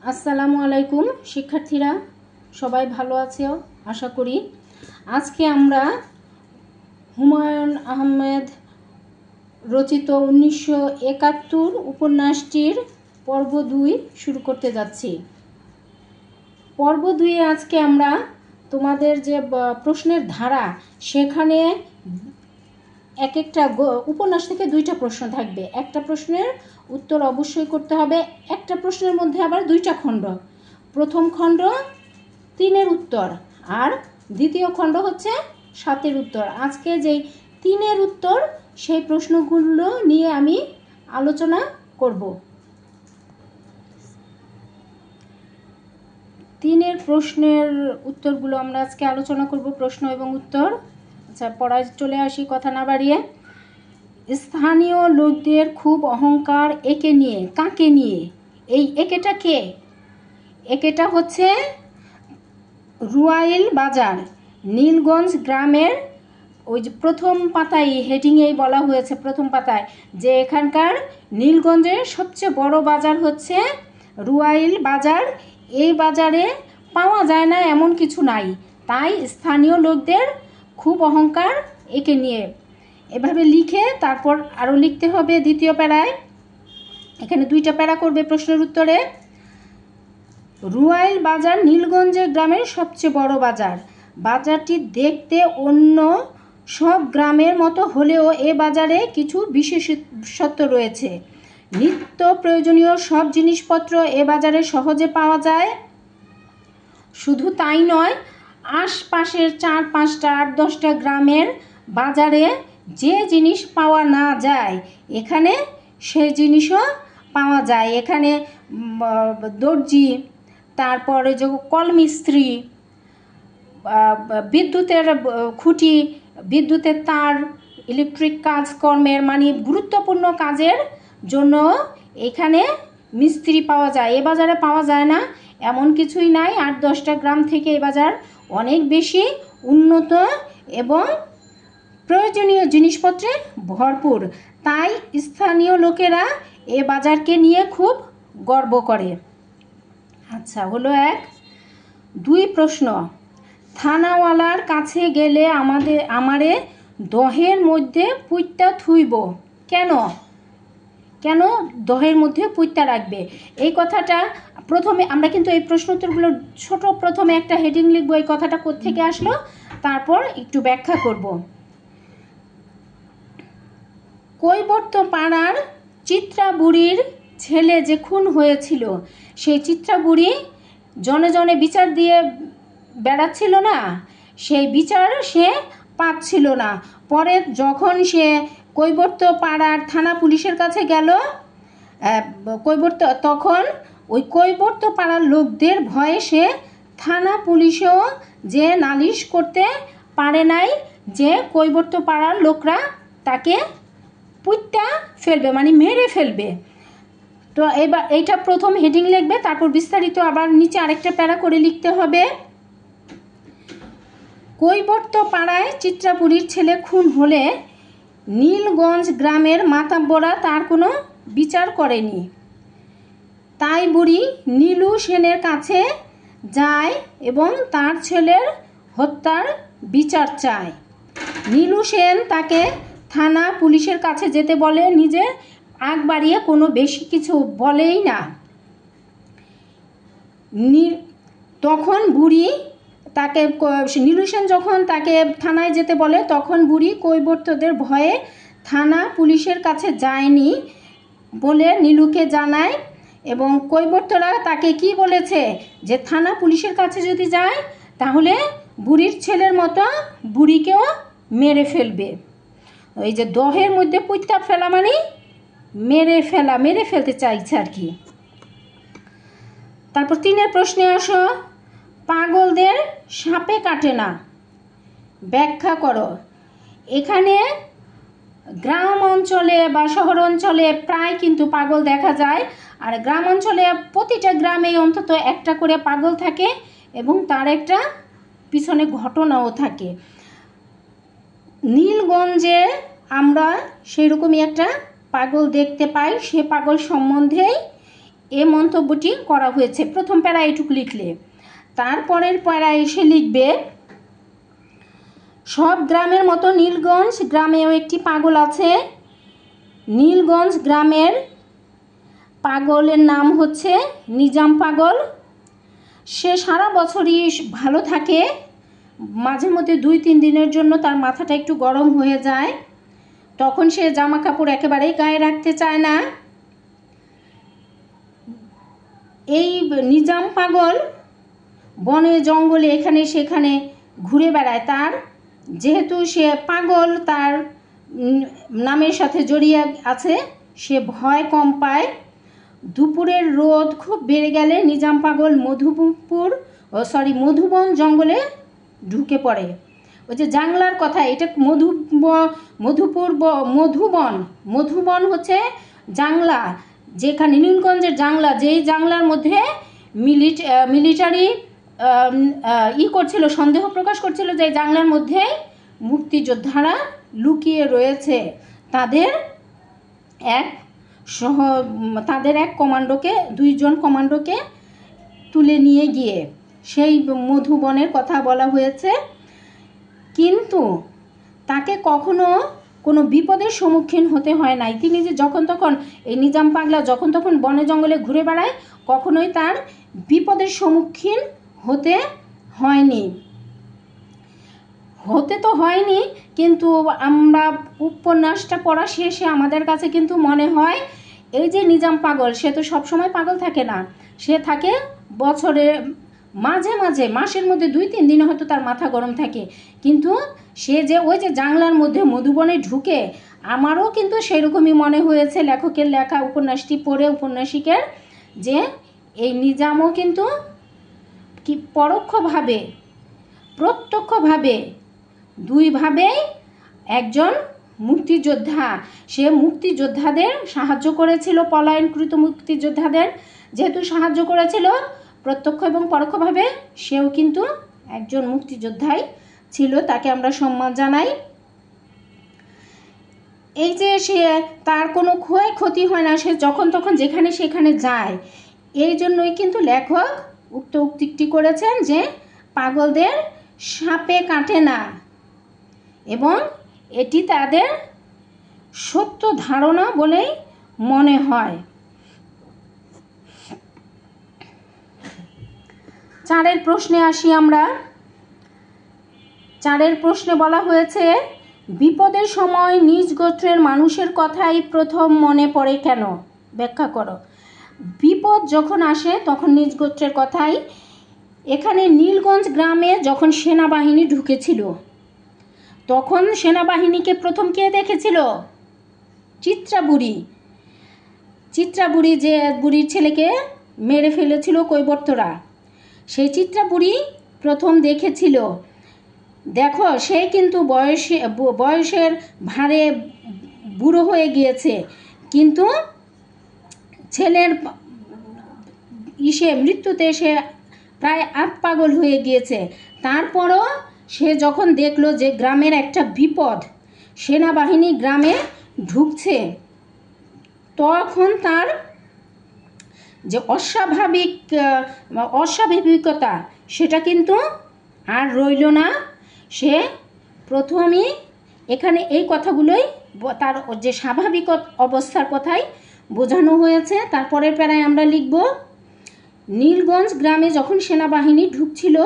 আসসালামু আলাইকুম শিক্ষার্থীরা, সবাই ভালো আছো আশা করি। আজকে আমরা হুমায়ুন আহমেদ রচিত 1971 উপন্যাসটির পর্ব 2 শুরু করতে যাচ্ছি। পর্ব 2-এ আজকে আমরা তোমাদের যে প্রশ্নের ধারা, সেখানে এক একটা উপন্যাস থেকে 2টা প্রশ্ন থাকবে। একটা প্রশ্নের উত্তর অবশ্যই করতে হবে। একটা প্রশ্নের মধ্যে আবার 2টা খণ্ড। প্রথম খণ্ড 3-এর উত্তর আর দ্বিতীয় খণ্ড হচ্ছে 7-এর উত্তর। আজকে যেই 3-এর উত্তর সেই প্রশ্নগুলো নিয়ে আমি আলোচনা করব। 3-এর প্রশ্নের উত্তরগুলো আমরা আজকে আলোচনা করব, প্রশ্ন এবং উত্তর। আচ্ছা, পড়ায় চলে আসি কথা না বাড়িয়ে। স্থানীয় লোকদের খুব অহংকার একে নিয়ে। কাকে নিয়ে? এই একেটা কে? একেটা হচ্ছে রুয়াইল বাজার, নীলগঞ্জ গ্রামের। ওই যে প্রথম পাতায় হেডিংয়েই বলা হয়েছে, প্রথম পাতায়, যে এখানকার নীলগঞ্জের সবচেয়ে বড় বাজার হচ্ছে রুয়াইল বাজার। এই বাজারে পাওয়া যায় না এমন কিছু নাই, তাই স্থানীয় লোকদের খুব অহংকার একে নিয়ে। এভাবে লিখে তারপর আরও লিখতে হবে দ্বিতীয় প্যারায়। এখানে 2টা প্যারা করবে প্রশ্নের উত্তরে। রুয়াইল বাজার নীলগঞ্জের গ্রামের সবচেয়ে বড় বাজার। বাজারটি দেখতে অন্য সব গ্রামের মতো হলেও এ বাজারে কিছু বিশেষত্ব রয়েছে। নিত্য প্রয়োজনীয় সব জিনিসপত্র এ বাজারে সহজে পাওয়া যায়। শুধু তাই নয়, আশপাশের 4-5টা 8-10টা গ্রামের বাজারে যে জিনিস পাওয়া না যায় এখানে সেই জিনিসও পাওয়া যায়। এখানে দর্জি, তারপরে যে কলমিস্ত্রি, বিদ্যুতের খুঁটি, বিদ্যুতের তার, ইলেকট্রিক কাজকর্মের মানে গুরুত্বপূর্ণ কাজের জন্য এখানে মিস্ত্রি পাওয়া যায়। এ বাজারে পাওয়া যায় না এমন কিছুই নাই। 8-10টা গ্রাম থেকে এ বাজার অনেক বেশি উন্নত এবং প্রয়োজনীয় জিনিসপত্রে ভরপুর। তাই স্থানীয় লোকেরা এ বাজারকে নিয়ে খুব গর্ব করে। আচ্ছা, হলো 1। 2 প্রশ্ন, থানাওয়ালার কাছে গেলে আমারে দহের মধ্যে পুইত্তা থুইব। কেন কেন দহের মধ্যে পুইত্তা রাখবে? এই কথাটা প্রথমে আমরা কিন্তু এই প্রশ্ন উত্তরগুলো ছোট, প্রথমে একটা হেডিং লিখবো, এই কথাটা কোত্থেকে আসলো তারপর একটু ব্যাখ্যা করব। কৈবর্ত পাড়ার চিত্রা বুড়ির ছেলে যে খুন হয়েছিল, সেই চিত্রা বুড়ি জনে জনে বিচার দিয়ে বেড়াচ্ছিল না, সেই বিচার সে পাচ্ছিল না। পরে যখন সে কৈবর্ত পাড়ার থানা পুলিশের কাছে গেল, তখন ওই কৈবর্ত পাড়ার লোকদের ভয়ে সে থানা পুলিশেও যে নালিশ করতে পারে নাই, যে কৈবর্ত পাড়ার লোকরা তাকে পুইত্তা ফেলবে, মানে মেরে ফেলবে। তো এবার এইটা প্রথম হেডিং লিখবে, তারপর বিস্তারিত আবার নিচে আরেকটা প্যারা করে লিখতে হবে। কৈবর্ত পাড়ায় চিত্রাপুরীর ছেলে খুন হলে নীলগঞ্জ গ্রামের মাতাব্বরা তার কোনো বিচার করেনি। তাই বুড়ি নীলু সেনের কাছে যায় এবং তার ছেলের হত্যার বিচার চায়। নীলু সেন তাকে থানা পুলিশের কাছে যেতে বলে, নিজে আগ বাড়িয়ে কোনো বেশি কিছু বলেই না। তখন বুড়ি তাকে, নীলু সেন যখন তাকে থানায় যেতে বলে, তখন বুড়ি কৈবর্তদের ভয়ে থানা পুলিশের কাছে যায়নি বলে নীলুকে জানায়। এবং কৈবর্তরা তাকে কি বলেছে, যে থানা পুলিশের কাছে যদি যায় তাহলে বুড়ির ছেলের মতো বুড়িকেও মেরে ফেলবে। ওই যে দহের মধ্যে পুইত্তা ফেলা মানে মেরে ফেলা, মেরে ফেলতে চাইছে আর কি। তারপর 3-এর প্রশ্নে আসো। পাগলদের সাপে কাটে না, ব্যাখ্যা করো। এখানে গ্রাম অঞ্চলে বা শহর অঞ্চলে প্রায় কিন্তু পাগল দেখা যায়, আর গ্রাম অঞ্চলে প্রতিটা গ্রামে অন্তত একটা করে পাগল থাকে এবং তার একটা পিছনে ঘটনাও থাকে। নীলগঞ্জে আমরা সেই রকমই একটা পাগল দেখতে পাই। সে পাগল সম্বন্ধেই এ মন্তব্যটি করা হয়েছে। প্রথম প্যারা এটুকু লিখলে, তারপরের প্যারা এসে লিখবে, সব গ্রামের মতো নীলগঞ্জ গ্রামেও একটি পাগল আছে। নীলগঞ্জ গ্রামের পাগলের নাম হচ্ছে নিজাম পাগল। সে সারা বছরই ভালো থাকে, মাঝে মধ্যে 2-3 দিনের জন্য তার মাথাটা একটু গরম হয়ে যায়, তখন সে জামা কাপড় একেবারেই গায়ে রাখতে চায় না। এই নিজাম পাগল বনে জঙ্গলে এখানে সেখানে ঘুরে বেড়ায়। তার যেহেতু সে পাগল, তার নামের সাথে জড়িয়ে আছে, সে ভয় কম পায়। দুপুরের রোদ খুব বেড়ে গেলে নিজাম পাগল মধুবন জঙ্গলে ঢুকে পড়ে। ওই যে জাংলার কথা, এটা মধুবন হচ্ছে জাংলা, যেখানে নীলগঞ্জের জাংলা, যেই জাংলার মধ্যে মিলিটারি করছিল, সন্দেহ প্রকাশ করছিল যে জাংলার মধ্যে মুক্তিযোদ্ধারা লুকিয়ে রয়েছে। তাদের এক কমান্ডোকে, 2জন কমান্ডোকে তুলে নিয়ে গিয়ে সেই মধুবনের কথা বলা হয়েছে। কিন্তু তাকে কখনো কোনো বিপদের সম্মুখীন হতে হয় নাই। তিনি যে যখন তখন, এই নিজাম পাগলা যখন তখন বনে জঙ্গলে ঘুরে বেড়ায়, কখনোই তার বিপদের সম্মুখীন হতে হয়নি। কিন্তু আমরা উপন্যাসটা পড়া শেষে আমাদের কাছে কিন্তু মনে হয় এই যে নিজাম পাগল, সে তো সবসময় পাগল থাকে না, সে থাকে বছরে মাঝে মাঝে, মাসের মধ্যে 2-3 দিনে হয়তো তার মাথা গরম থাকে। কিন্তু সে যে ওই যে জাংলার মধ্যে মধুবনে ঢুকে, আমারও কিন্তু সেরকমই মনে হয়েছে লেখকের লেখা উপন্যাসটি পড়ে, উপন্যাসিকের, যে এই নিজামও কিন্তু কি পরোক্ষভাবে প্রত্যক্ষভাবে দুইভাবেই একজন মুক্তিযোদ্ধা। সে মুক্তিযোদ্ধাদের সাহায্য করেছিল, পলায়নকৃত মুক্তিযোদ্ধাদের যেহেতু সাহায্য করেছিল প্রত্যক্ষ এবং পরোক্ষভাবে, সেও কিন্তু একজন মুক্তিযোদ্ধাই ছিল, তাকে আমরা সম্মান জানাই। এই যে সে, তার কোনো ক্ষয়ক্ষতি হয় না, সে যখন তখন যেখানে সেখানে যায়, এই জন্যই কিন্তু লেখক উক্ত উক্তিটি করেছেন যে পাগলদের সাপে কাটে না, এবং এটি তাদের সত্য ধারণা বলেই মনে হয়। 4 প্রশ্নে আসি আমরা। 4 প্রশ্নে বলা হয়েছে, বিপদের সময় নিজ গোত্রের মানুষের কথাই প্রথম মনে পড়ে কেন? ব্যাখ্যা করো। বিপদ যখন আসে তখন নিজ গোত্রের কথাই। এখানে নীলগঞ্জ গ্রামে যখন সেনাবাহিনী ঢুকেছিল, তখন সেনাবাহিনীকে প্রথম কে দেখেছিল? চিত্রা বুড়ি, যে বুড়ির ছেলেকে মেরে ফেলেছিল কৈবর্তরা, সেই চিত্রা বুড়ি প্রথম দেখেছিল। দেখো, সে কিন্তু বয়সের ভারে বুড়ো হয়ে গিয়েছে, কিন্তু ছেলের মৃত্যুতে সে প্রায় পাগল হয়ে গিয়েছে। তারপরও সে যখন দেখলো যে গ্রামের একটা বিপদ, সেনাবাহিনী গ্রামে ঢুকছে, তখন তার যে অস্বাভাবিকতা সেটা কিন্তু আর রইল না। সে প্রথমেই এখানে এই কথাগুলোই, তার যে স্বাভাবিক অবস্থার কথাই বোঝানো হয়েছে। তারপরের প্যারায় আমরা লিখব, নীলগঞ্জ গ্রামে যখন সেনাবাহিনী ঢুকছিল,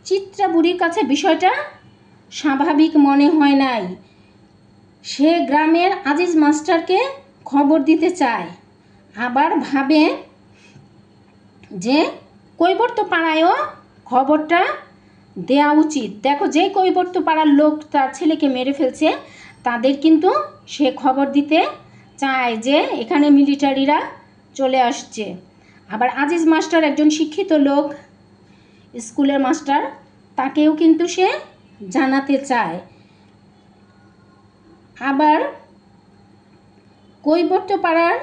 চিত্রা বুড়ির কাছে বিষয়টা স্বাভাবিক মনে হয় নাই। সে গ্রামের আজিজ মাস্টারকে খবর দিতে চায়, আবার ভাবে যে কৈবর্ত পাড়ায়ও খবরটা দেওয়া উচিত। দেখো, যে কৈবর্ত পাড়ার লোক তার ছেলেকে মেরে ফেলছে, তাদের কিন্তু সে খবর দিতে চায় যে এখানে মিলিটারিরা চলে আসছে। আবার আজিজ মাস্টার একজন শিক্ষিত লোক, স্কুলের মাস্টার, তাকেও কিন্তু সে জানাতে চায়। আবার কৈবর্ত পাড়ার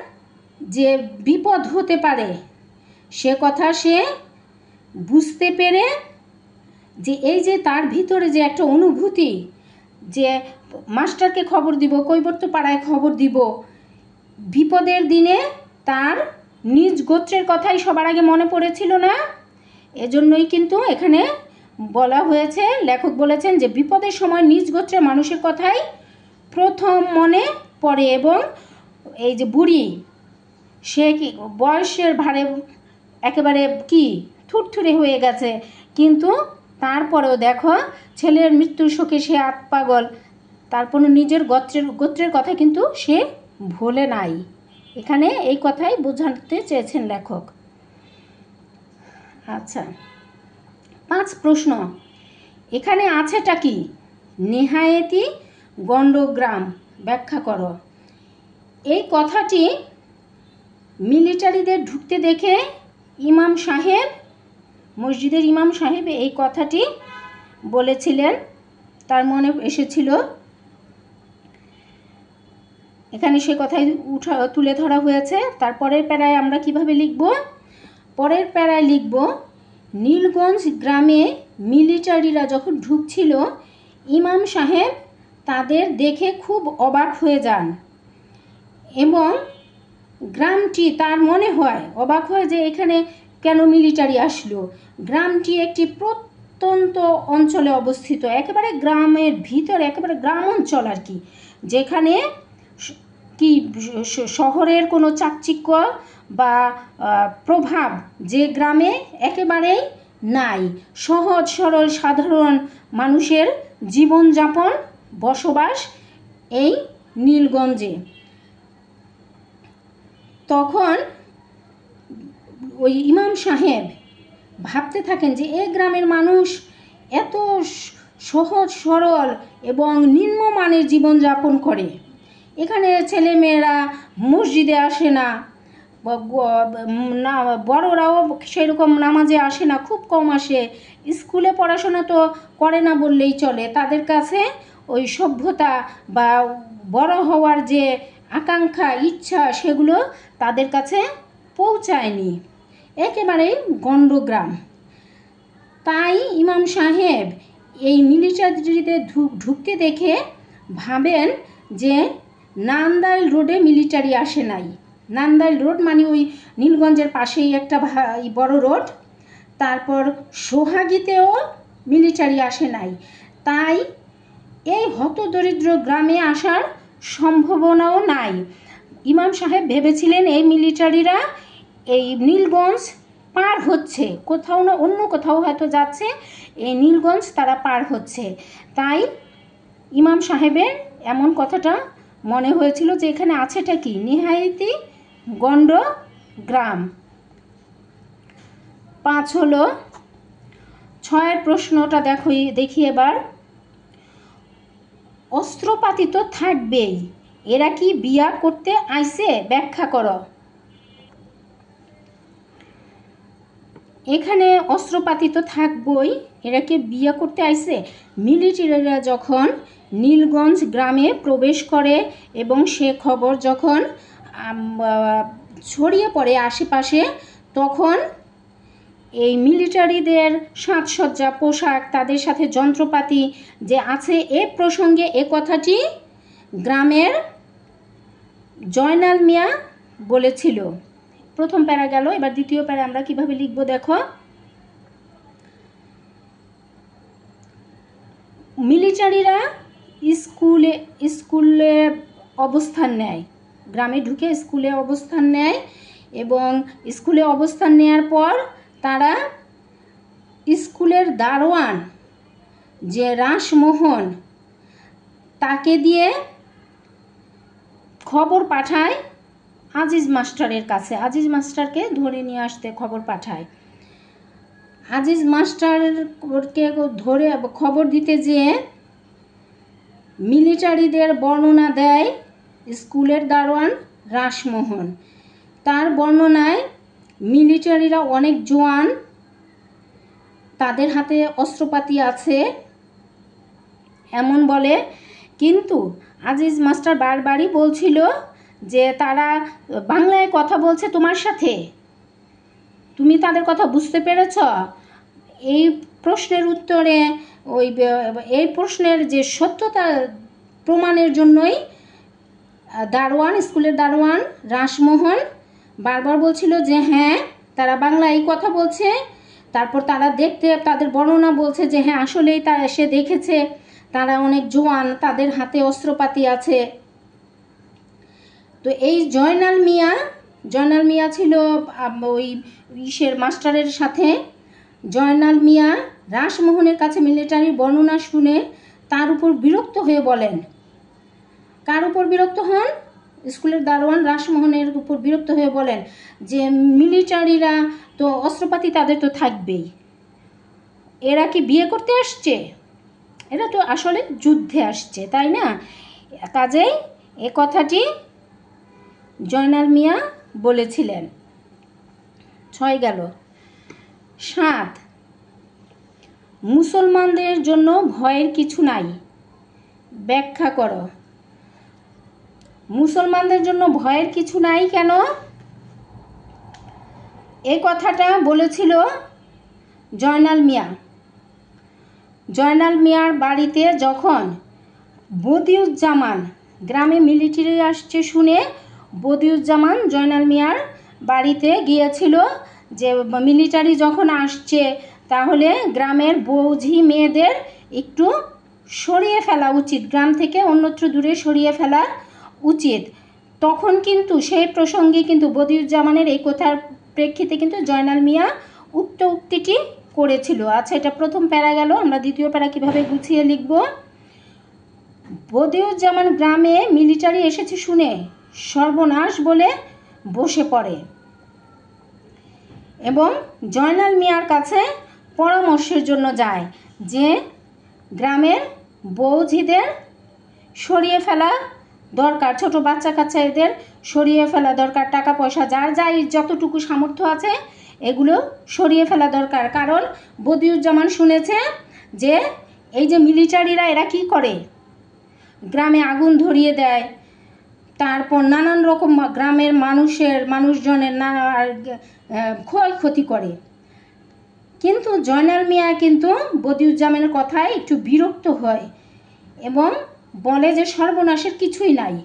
যে বিপদ হতে পারে সে কথা সে বুঝতে পেরে, যে এই যে তার ভিতরে যে একটা অনুভূতি, যে মাস্টারকে খবর দিব, কৈবর্ত পাড়ায় খবর দিব, বিপদের দিনে তার নিজ গোত্রের কথাই সবার আগে মনে পড়েছিল না, এজন্যই কিন্তু এখানে বলা হয়েছে, লেখক বলেছেন যে বিপদের সময় নিজ গোত্রের মানুষের কথাই প্রথম মনে পড়ে। এবং এই যে বুড়ি, সে কি বয়সের ভারে একেবারে কি থুরথুরে হয়ে গেছে, কিন্তু তারপরেও দেখো ছেলের মৃত্যুর শোকে সে আতপাগল, তারপর নিজের গোত্রের কথা কিন্তু সে ভোলে নাই। এখানে এই কথাই বোঝাতে চেয়েছেন লেখক। আচ্ছা, 5 প্রশ্ন, এখানে আছেটা কি? নেহায়েতি গণ্ডগ্রাম ব্যাখ্যা করো। এই কথাটি মিলিটারিদের ঢুকতে দেখে ইমাম সাহেব, মসজিদের ইমাম সাহেব এই কথাটি বলেছিলেন, তার মনে এসেছিল। এখানে সে কথাই তুলে ধরা হয়েছে। তারপরের প্যারায় আমরা কিভাবে লিখব? পরের প্যারায় লিখব, নীলগঞ্জ গ্রামে মিলিটারিরা যখন ঢুকছিল ইমাম সাহেব তাদের দেখে খুব অবাক হয়ে যান এবং গ্রামটি, তার মনে হয় অবাক হয় যে এখানে কেন মিলিটারি আসলো। গ্রামটি একটি প্রত্যন্ত অঞ্চলে অবস্থিত, একেবারে গ্রামের ভিতরে, একেবারে গ্রাম অঞ্চল আর কি, যেখানে কি শহরের কোনো চাকচিক্য বা প্রভাব যে গ্রামে একেবারেই নাই। সহজ সরল সাধারণ মানুষের জীবনযাপন, বসবাস এই নীলগঞ্জে। তখন ওই ইমাম সাহেব ভাবতে থাকেন যে এই গ্রামের মানুষ এত সহজ সরল এবং নিম্নমানের জীবনযাপন করে, এখানে ছেলেমেয়েরা মসজিদে আসে না, বড়রাও সেরকম নামাজে আসে না, খুব কম আসে, স্কুলে পড়াশোনা তো করে না বললেই চলে, তাদের কাছে ওই সভ্যতা বা বড় হওয়ার যে আকাঙ্ক্ষা ইচ্ছা সেগুলো তাদের কাছে পৌঁছায়নি, একেবারেই গণ্ডগ্রাম। তাই ইমাম সাহেব এই মিলিটারিতে ঢুকতে দেখে ভাবেন যে নান্দাইল রোডে মিলিটারি আসে নাই। নান্দাইল রোড মানে ওই নীলগঞ্জের পাশেই একটা বড় রোড। তারপর সোহাগীতেও মিলিটারি আসে নাই, তাই এই হতদরিদ্র গ্রামে আসার সম্ভাবনাও নাই। ইমাম সাহেব ভেবেছিলেন এই মিলিটারিরা এই নীলগঞ্জ পার হচ্ছে, কোথাও না অন্য কোথাও হয়তো যাচ্ছে, এই নীলগঞ্জ তারা পার হচ্ছে। তাই ইমাম সাহেবের এমন কথাটা মনে হয়েছিল যে এখানে আছেটা কি? নেহায়েতি গণ্ডগ্রাম। 5 হলো। 6 প্রশ্নটা দেখি এবার। অস্ত্রপাতি তো থাকবেই, এরা কি বিয়া করতে আইছে? ব্যাখ্যা করো। এখানে অস্ত্রপাতি তো থাকবই, এরা কি বিয়া করতে আইছে? মিলিটারিরা যখন নীলগঞ্জ গ্রামে প্রবেশ করে এবং সে খবর যখন ছড়িয়ে পড়ে আশেপাশে, তখন এই মিলিটারিদের সাজসজ্জা, পোশাক, তাদের সাথে যন্ত্রপাতি যে আছে, এ প্রসঙ্গে এ কথাটি গ্রামের জয়নাল মিয়া বলেছিল। প্রথম প্যারা গেল, এবার দ্বিতীয় প্যারা আমরা কিভাবে লিখব দেখো। মিলিটারিরা স্কুলে অবস্থান নেয়, গ্রামে ঢুকে স্কুলে অবস্থান নেয় এবং স্কুলে অবস্থান নেওয়ার পর তারা স্কুলের দারোয়ান যে রাসমোহন, তাকে দিয়ে খবর পাঠায় আজিজ মাস্টারের কাছে, আজিজ মাস্টারকে ধরে নিয়ে আসতে খবর পাঠায়। আজিজ মাস্টারকে ধরে খবর দিতে যেয়ে মিলিটারিদের বর্ণনা দেয় স্কুলের দারোয়ান রাসমোহন। তার বর্ণনায় মিলিটারিরা অনেক জোয়ান, তাদের হাতে অস্ত্রপাতি আছে এমন বলে, কিন্তু আজিজ মাস্টার বারবারই বলছিল যে তারা বাংলায় কথা বলছে তোমার সাথে, তুমি তাদের কথা বুঝতে পেরেছ? এই প্রশ্নের উত্তরে এই প্রশ্নের যে সত্যতা প্রমাণের জন্যই স্কুলের দারোয়ান রাসমোহন বারবার বলছিল যে হ্যাঁ তারা বাংলায় কথা বলছে। তারপর তারা দেখতে তাদের বর্ণনা বলছে যে হ্যাঁ আসলেই তারা সে দেখেছে তারা অনেক জোয়ান, তাদের হাতে অস্ত্রপাতি আছে। তো এই জয়নাল মিয়া ছিল ওই ইসের মাস্টারের সাথে। জয়নাল মিয়া রাসমোহনের কাছে মিলিটারির বর্ণনা শুনে তার উপর বিরক্ত হয়ে বলেন, কার উপর বিরক্ত হন? স্কুলের দারোয়ান রাসমোহনের উপর বিরক্ত হয়ে বলেন যে মিলিটারিরা তো অস্ত্রপাতি তাদের তো থাকবেই, এরা কি বিয়ে করতে আসছে? এরা তো আসলে যুদ্ধে আসছে, তাই না? কাজেই এ কথাটি জয়নাল মিয়া বলেছিলেন। 6 গেল। 7, মুসলমানদের জন্য ভয়ের কিছু নাই, ব্যাখ্যা করো। মুসলমানদের জন্য ভয়ের কিছু নাই কেন? এই কথাটা বলেছিল জয়নাল মিয়া। জয়নাল মিয়ার বাড়িতে যখন বদিউজ্জামান, গ্রামে মিলিটারি আসছে শুনে বদিউজ্জামান জয়নাল মিয়ার বাড়িতে গিয়েছিল যে মিলিটারি যখন আসছে তাহলে গ্রামের বৌঝি মেয়েদের একটু সরিয়ে ফেলা উচিত, গ্রাম থেকে অন্যত্র দূরে সরিয়ে ফেলা উচিত। তখন কিন্তু সেই প্রসঙ্গে কিন্তু বদিউজ্জামানের এই কথার প্রেক্ষিতে কিন্তু জয়নাল মিয়া উক্ত উক্তিটি করেছিল। আচ্ছা, এটা প্রথম প্যারা গেল। আমরা দ্বিতীয় প্যারা কীভাবে গুছিয়ে লিখব? বদিউজ্জামান গ্রামে মিলিটারি এসেছে শুনে সর্বনাশ বলে বসে পড়ে এবং জয়নাল মিয়ার কাছে পরামর্শের জন্য যায় যে গ্রামের বৌঝিদের সরিয়ে ফেলা দরকার, ছোট বাচ্চা কাচ্চা এদের সরিয়ে ফেলা দরকার, টাকা পয়সা যার যাই যতটুকু সামর্থ্য আছে এগুলো সরিয়ে ফেলা দরকার। কারণ বদিউজ্জামান শুনেছে যে এই যে মিলিটারিরা এরা কি করে, গ্রামে আগুন ধরিয়ে দেয়, তারপর নানান রকম গ্রামের মানুষজনের নানা ক্ষয়ক্ষতি করে। কিন্তু জয়নাল মিয়া কিন্তু বদিউজ্জামানের কথায় একটু বিরক্ত হয় এবং বলে যে সর্বনাশের কিছুই নাই,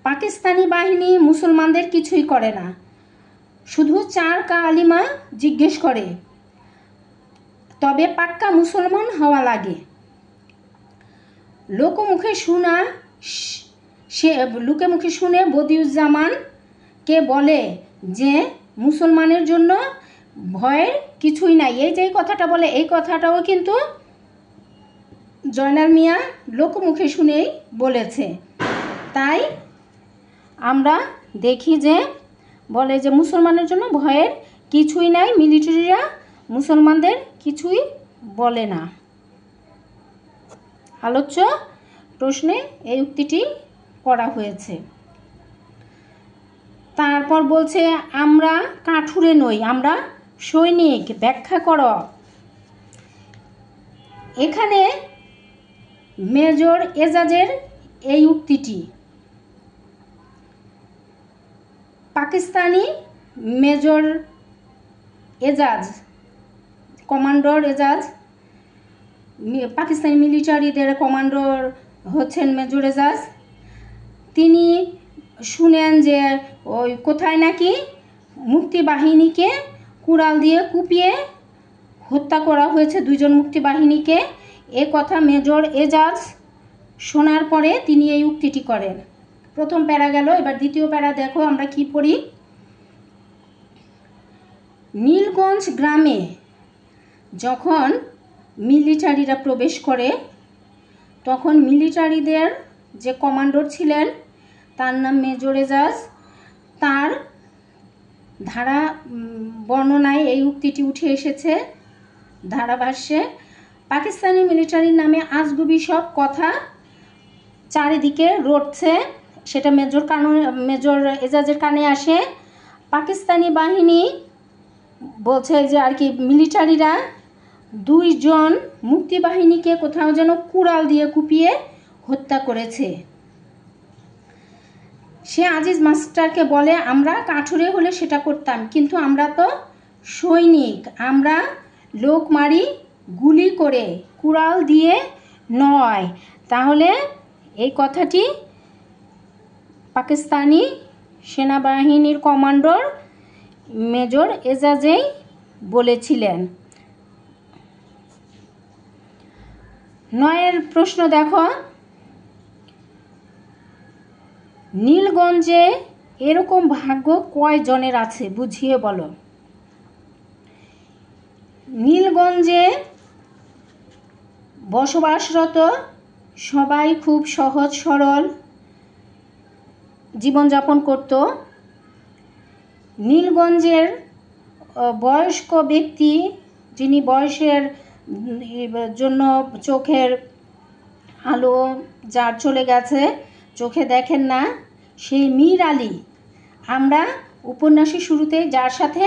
পাকিস্তানি বাহিনী মুসলমানদের কিছুই করে না, শুধু 4 কালিমা জিজ্ঞেস করে, তবে পাক্কা মুসলমান হওয়া লাগে। লোকে মুখে শুনে বদিউজ্জামানকে বলে যে মুসলমানের জন্য ভয়ের কিছুই নাই। এই যে কথাটা বলে এই কথাটাও কিন্তু জয়নাল মিয়া লোকমুখে শুনেই বলেছে। তাই আমরা দেখি যে বলে যে মুসলমানের জন্য ভয়ের কিছুই নাই, মিলিটারিরা মুসলমানদের কিছুই বলে না। আলোচ্য প্রশ্নে এই উক্তিটি করা হয়েছে। তারপর বলছে আমরা কাঠুরে নই, আমরা সৈনিক, ব্যাখ্যা করো। এখানে মেজর এজাজের এই উক্তিটি পাকিস্তানি মেজর এজাজ, কমান্ডার এজাজ, পাকিস্তানি মিলিটারিদের কমান্ডার হচ্ছেন মেজর এজাজ। তিনি শুনেন যে ওই কোথায় নাকি মুক্তিবাহিনীকে কুড়াল দিয়ে কুপিয়ে হত্যা করা হয়েছে, 2 জন মুক্তিবাহিনীকে। এ কথা মেজর এজাজ শোনার পরে তিনি এই উক্তিটি করেন। প্রথম প্যারা গেল। এবার দ্বিতীয় প্যারা দেখো আমরা কি পড়ি। নীলগঞ্জ গ্রামে যখন মিলিটারিরা প্রবেশ করে তখন মিলিটারিদের যে কমান্ডার ছিলেন তার নাম মেজর এজাজ। তার ধারা বর্ণনায় এই উক্তিটি উঠে এসেছে ধারাভাষ্যে। পাকিস্তানি মিলিটারির নামে আজগুবি সব কথা চারিদিকে রটছে, সেটা মেজর এজাজের কানে আসে। পাকিস্তানি বাহিনী বলছে যে আর কি মিলিটারিরা 2 জন মুক্তিবাহিনীকে কোথাও যেন কুড়াল দিয়ে কুপিয়ে হত্যা করেছে। সে আজিজ মাস্টারকে বলে আমরা কাঠুরে হলে সেটা করতাম, কিন্তু আমরা তো সৈনিক, আমরা লোক মারি গুলি করে, কুড়াল দিয়ে নয়। তাহলে এই কথাটি পাকিস্তানি সেনাবাহিনীর কমান্ডার মেজর এজাজেই বলেছিলেন। 9 প্রশ্ন দেখো, নীলগঞ্জে এরকম ভাগ্য কয় জনের আছে বুঝিয়ে বলো। নীলগঞ্জে বসবাসরত সবাই খুব সহজ সরল জীবনযাপন করত। নীলগঞ্জের বয়স্ক ব্যক্তি, যিনি বয়সের জন্য চোখের আলো যার চলে গেছে, চোখে দেখেন না, সেই মীর আলী, আমরা উপন্যাসের শুরুতে যার সাথে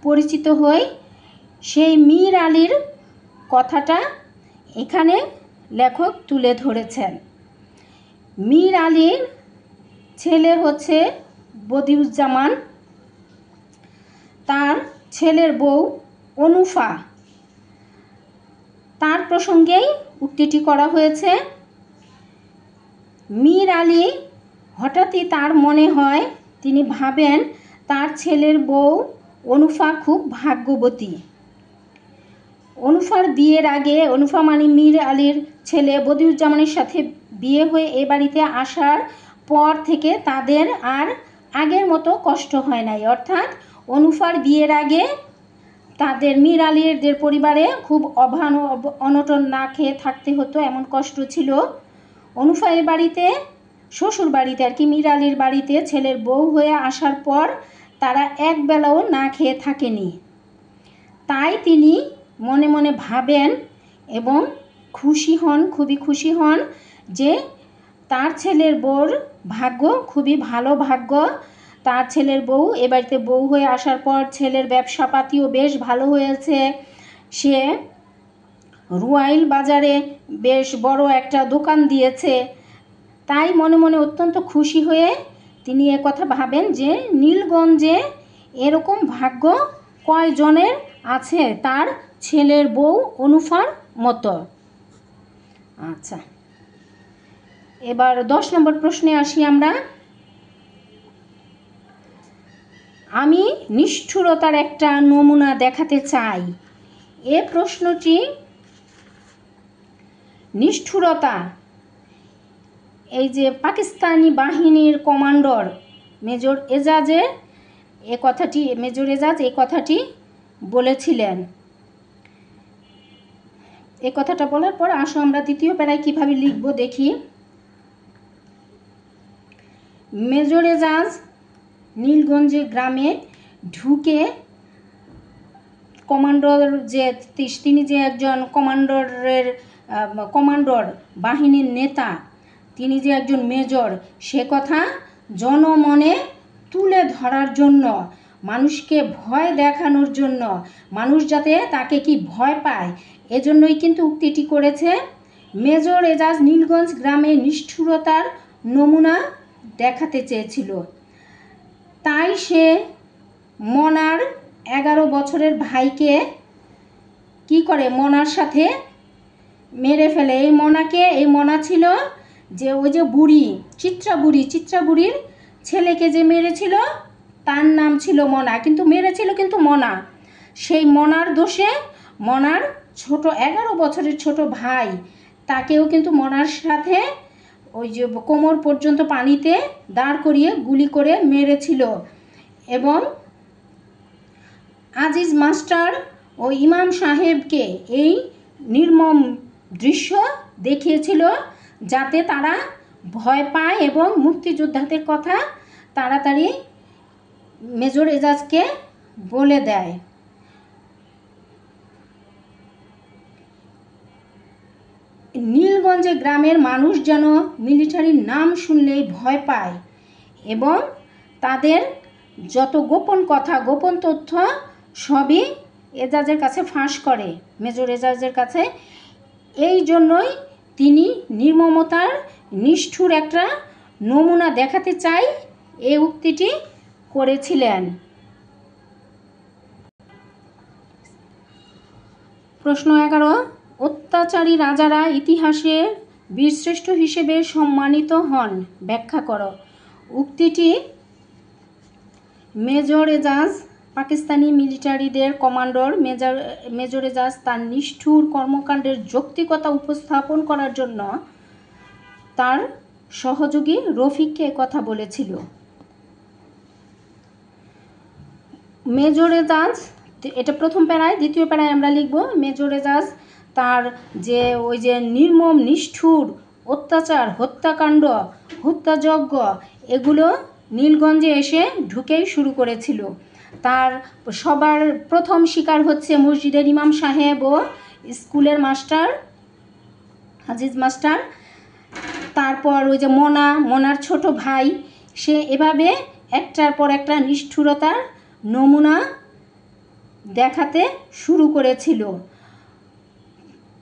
পরিচিত হই, সেই মীর আলীর কথাটা এখানে লেখক তুলে ধরেছেন। মীর আলীর ছেলে হচ্ছে বদিউজ্জামান, তার ছেলের বউ অনুফা, তার প্রসঙ্গেই উক্তিটি করা হয়েছে। মীর আলী হঠাৎই তার মনে হয়, তিনি ভাবেন তার ছেলের বউ অনুফা খুব ভাগ্যবতী। অনুফার বিয়ের আগে, অনুফা মানে মীর আলীর ছেলে বদিউজ্জামানের সাথে বিয়ে হয়ে এ বাড়িতে আসার পর থেকে তাদের আর আগের মতো কষ্ট হয় নাই। অর্থাৎ অনুফার বিয়ের আগে তাদের মীর আলীদের পরিবারে খুব অনটন না খেয়ে থাকতে হতো, এমন কষ্ট ছিল। অনুফা এ বাড়িতে, শ্বশুর বাড়িতে আর কি, মীর আলীর বাড়িতে ছেলের বউ হয়ে আসার পর তারা এক বেলাও না খেয়ে থাকেনি। তাই তিনি মনে মনে ভাবেন এবং খুশি হন, খুবই খুশি হন যে তার ছেলের বউর ভাগ্য খুবই ভালো ভাগ্য। তার ছেলের বউ এ বাড়িতে বউ হয়ে আসার পর ছেলের ব্যবসাপাতিও বেশ ভালো হয়েছে। সে রুয়াইল বাজারে বেশ বড় একটা দোকান দিয়েছে। তাই মনে মনে অত্যন্ত খুশি হয়ে তিনি কথা ভাবেন যে নীলগঞ্জে এরকম ভাগ্য কয়জনের আছে তার ছেলের বউ অনুফার মতো। আচ্ছা, এবার 10 নম্বর প্রশ্নে আসি আমরা। আমি নিষ্ঠুরতার একটা নমুনা দেখাতে চাই। এ প্রশ্নটি, নিষ্ঠুরতা, এই যে পাকিস্তানি বাহিনীর কমান্ডার মেজর এজাজের এ কথাটি, মেজর এজাজ এই কথাটি বলেছিলেন। এ কথাটা বলার পর আসো আমরা দ্বিতীয় প্যারায় কীভাবে লিখব দেখি। মেজর এজাজ নীলগঞ্জে গ্রামে ঢুকে কমান্ডার, যে তিনি যে একজন কমান্ডার বাহিনীর নেতা, তিনি যে একজন মেজর, সে কথা জনমনে তুলে ধরার জন্য, মানুষকে ভয় দেখানোর জন্য, মানুষ যাতে তাকে কি ভয় পায়, এজন্যই কিন্তু উক্তিটি করেছে। মেজর এজাজ নীলগঞ্জ গ্রামে নিষ্ঠুরতার নমুনা দেখাতে চেয়েছিল। তাই সে মনার 11 বছরের ভাইকে কি করে, মনার সাথে মেরে ফেলে। এই মনা ছিল যে ওই যে বুড়ি, চিত্রাবুড়ির ছেলেকে যে মেরেছিল তার নাম ছিল মনা, কিন্তু মেরেছিল কিন্তু মনা। সেই মনার দোষে মনার 11 বছরের ছোট ভাই, তাকেও কিন্তু মনার সাথে ওই যে কোমর পর্যন্ত পানিতে দাঁড় করিয়ে গুলি করে মেরেছিল। এবং আজিজ মাস্টার ও ইমাম সাহেবকে এই নির্মম দৃশ্য দেখিয়েছিল যাতে তারা ভয় পায় এবং মুক্তিযোদ্ধাদের কথা তাড়াতাড়ি মেজর এজাজকে বলে দেয়। নীলগঞ্জে গ্রামের মানুষ যেন মিলিটারির নাম শুনলেই ভয় পায় এবং তাদের যত গোপন কথা, গোপন তথ্য সবই এজাজের কাছে ফাঁস করে, মেজর এজাজের কাছে। এই জন্যই তিনি নির্মমতার নিষ্ঠুর একটা নমুনা দেখাতে চাই এই উক্তিটি করেছিলেন। প্রশ্ন 11, অত্যাচারী রাজারা ইতিহাসে বীরশ্রেষ্ঠ হিসেবে সম্মানিত হন, ব্যাখ্যা করো। উক্তিটি মেজর এজাজ পাকিস্তানি মিলিটারিদের কমান্ডার মেজর এজাজ তার নিষ্ঠুর কর্মকাণ্ডের যৌক্তিকতা উপস্থাপন করার জন্য তার সহযোগী রফিককে কথা বলেছিল। মেজর এজাজ, এটা প্রথম প্যারায়, দ্বিতীয় প্যারায় আমরা লিখব মেজর এজাজ তার যে ওই যে নির্মম নিষ্ঠুর অত্যাচার, হত্যাকাণ্ড, হত্যাযজ্ঞ এগুলো নীলগঞ্জে এসে ঢুকেই শুরু করেছিল। তার সবার প্রথম শিকার হচ্ছে মসজিদের ইমাম সাহেব ও স্কুলের মাস্টার হাজিজ মাস্টার। তারপর ওই যে মনার ছোট ভাই, সে এভাবে একটার পর একটা নিষ্ঠুরতার নমুনা দেখাতে শুরু করেছিল।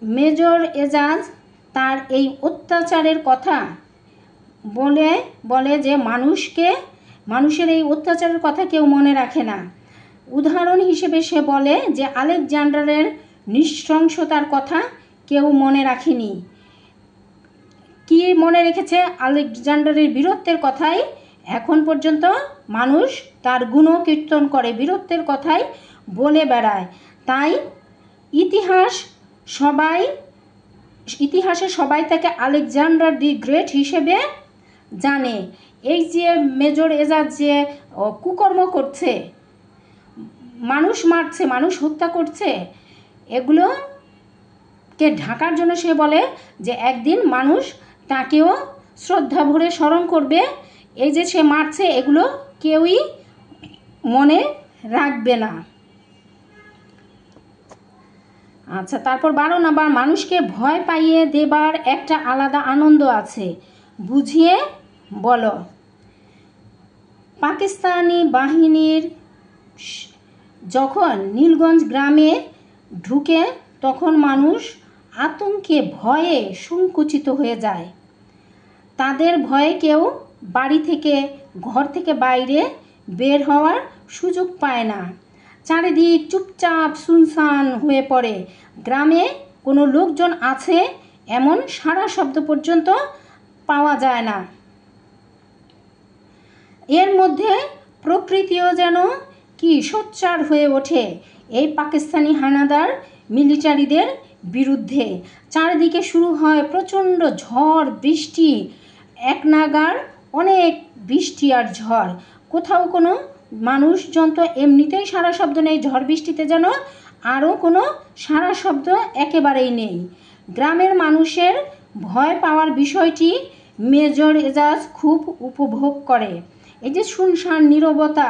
মেজর এজাজ তার এই অত্যাচারের কথা বলে যে মানুষের এই অত্যাচারের কথা কেউ মনে রাখে না। উদাহরণ হিসেবে সে বলে যে আলেকজান্ডারের নৃশংসতার কথা কেউ মনে রাখেনি। কি মনে রেখেছে? আলেকজান্ডারের বীরত্বের কথাই এখন পর্যন্ত মানুষ তার গুণকীর্তন করে, বীরত্বের কথাই বলে বেড়ায়। তাই ইতিহাসে সবাই তাকে আলেকজান্ডার দি গ্রেট হিসেবে জানে। এই যে মেজর এজাজ যে কুকর্ম করছে, মানুষ মারছে, মানুষ হত্যা করছে, এগুলোকে ঢাকার জন্য সে বলে যে একদিন মানুষ তাকেও শ্রদ্ধা ভরে স্মরণ করবে। এই যে সে মারছে এগুলো কেউই মনে রাখবে না। আচ্ছা, তারপর 12 নাম্বার, মানুষকে ভয় পাইয়ে দেবার একটা আলাদা আনন্দ আছে, বুঝিয়ে বলো। পাকিস্তানি বাহিনীর যখন নীলগঞ্জ গ্রামে ঢুকে তখন মানুষ আতঙ্কে ভয়ে সংকুচিত হয়ে যায়। তাদের ভয়ে কেউ ঘর থেকে বাইরে বের হওয়ার সুযোগ পায় না। চারিদিক চুপচাপ সুনসান হয়ে পড়ে। গ্রামে কোনো লোকজন আছে এমন সারা শব্দ পর্যন্ত পাওয়া যায় না। এর মধ্যে প্রকৃতিও যেন কি সোচ্চার হয়ে ওঠে এই পাকিস্তানি হানাদার মিলিটারিদের বিরুদ্ধে। চারিদিকে শুরু হয় প্রচণ্ড ঝড় বৃষ্টি, এক নাগার অনেক বৃষ্টি আর ঝড়। কোথাও কোনো মানুষজন তো এমনিতেই সারা শব্দ নেই, ঝড় বৃষ্টিতে যেন আরও কোনো সারা শব্দ একেবারেই নেই। গ্রামের মানুষের ভয় পাওয়ার বিষয়টি মেজর এজাজ খুব উপভোগ করে। এই যে শুনশান নীরবতা,